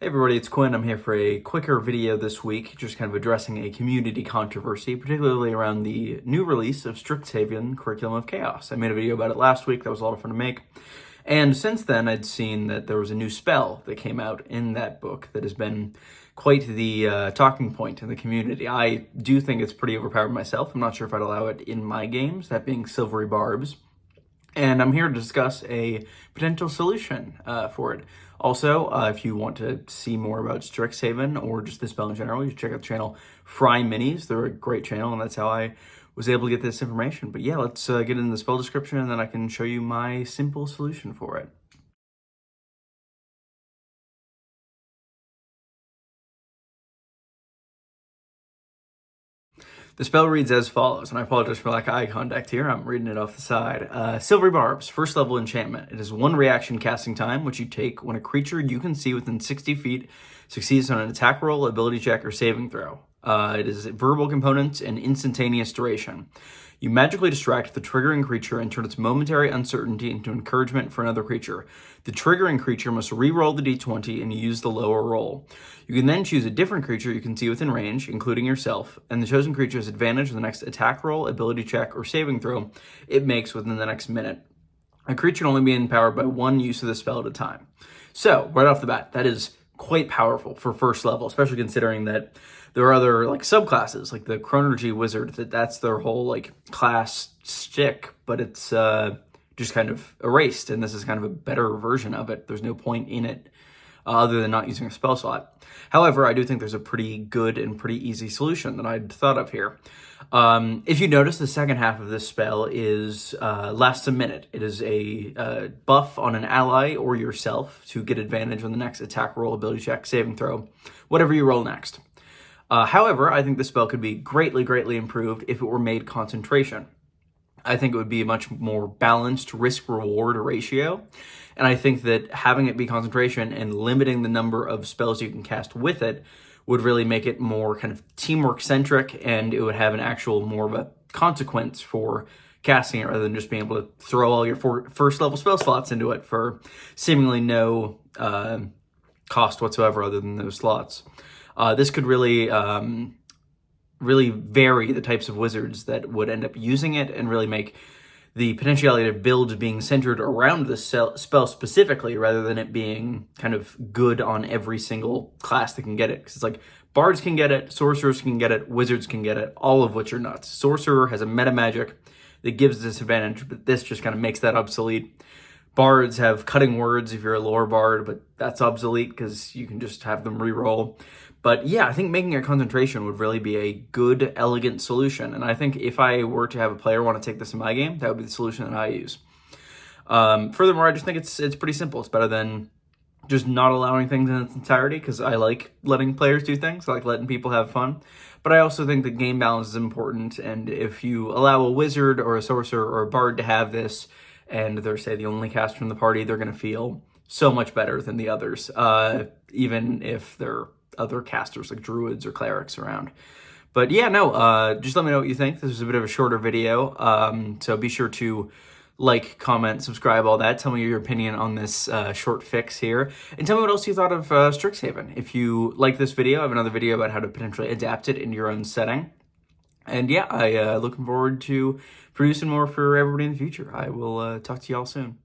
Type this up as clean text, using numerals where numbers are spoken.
Hey everybody, it's Quinn. I'm here for a quicker video this week, just kind of addressing a community controversy, particularly around the new release of Strixhaven Curriculum of Chaos. I made a video about it last week. That was a lot of fun to make. And since then, I'd seen that there was a new spell that came out in that book that has been quite the talking point in the community. I do think it's pretty overpowered myself. I'm not sure if I'd allow it in my games, that being Silvery Barbs. And I'm here to discuss a potential solution for it. Also, if you want to see more about Strixhaven or just the spell in general, you should check out the channel Fry Minis. They're a great channel, and that's how I was able to get this information. But yeah, let's get into the spell description, and then I can show you my simple solution for it. The spell reads as follows, and I apologize for lack of eye contact here. I'm reading it off the side. Silvery Barbs, first level enchantment. It is 1 reaction casting time, which you take when a creature you can see within 60 feet succeeds on an attack roll, ability check, or saving throw. It is verbal components and instantaneous duration. You magically distract the triggering creature and turn its momentary uncertainty into encouragement for another creature. The triggering creature must re-roll the d20 and use the lower roll. You can then choose a different creature you can see within range, including yourself, and the chosen creature has advantage on the next attack roll, ability check, or saving throw it makes within the next minute. A creature can only be empowered by 1 use of the spell at a time. So, right off the bat, that is quite powerful for first level, especially considering that there are other like subclasses, like the Chronergy Wizard, that's their whole like class stick, but it's just kind of erased, and this is kind of a better version of it. There's no point in it other than not using a spell slot. However, I do think there's a pretty good and pretty easy solution that I'd thought of here. If you notice, the second half of this spell is lasts a minute. It is a buff on an ally or yourself to get advantage on the next attack roll, ability check, saving throw, whatever you roll next. However, I think the spell could be greatly improved if it were made concentration. I think it would be a much more balanced risk-reward ratio, and I think that having it be concentration and limiting the number of spells you can cast with it would really make it more kind of teamwork-centric, and it would have an actual more of a consequence for casting it rather than just being able to throw all your first-level spell slots into it for seemingly no cost whatsoever other than those slots. This could really vary the types of wizards that would end up using it and really make the potentiality of builds being centered around the spell specifically rather than it being kind of good on every single class that can get it. Because it's like bards can get it, sorcerers can get it, wizards can get it, all of which are nuts. Sorcerer has a meta magic that gives disadvantage, but this just kind of makes that obsolete. Bards have cutting words if you're a lore bard, but that's obsolete because you can just have them re-roll. But yeah, I think making a concentration would really be a good, elegant solution. And I think if I were to have a player want to take this in my game, that would be the solution that I use. Furthermore, I just think it's pretty simple. It's better than just not allowing things in its entirety, because I like letting players do things. I like letting people have fun. But I also think that game balance is important. And if you allow a wizard or a sorcerer or a bard to have this, and they're, say, the only caster in the party, they're going to feel so much better than the others, even if they're other casters like druids or clerics around. But yeah, no, just let me know what you think. This was a bit of a shorter video, so be sure to like, comment, subscribe, all that. Tell me your opinion on this short fix here, and tell me what else you thought of Strixhaven. If you like this video, I have another video about how to potentially adapt it in your own setting. And yeah, looking forward to producing more for everybody in the future. I will talk to y'all soon.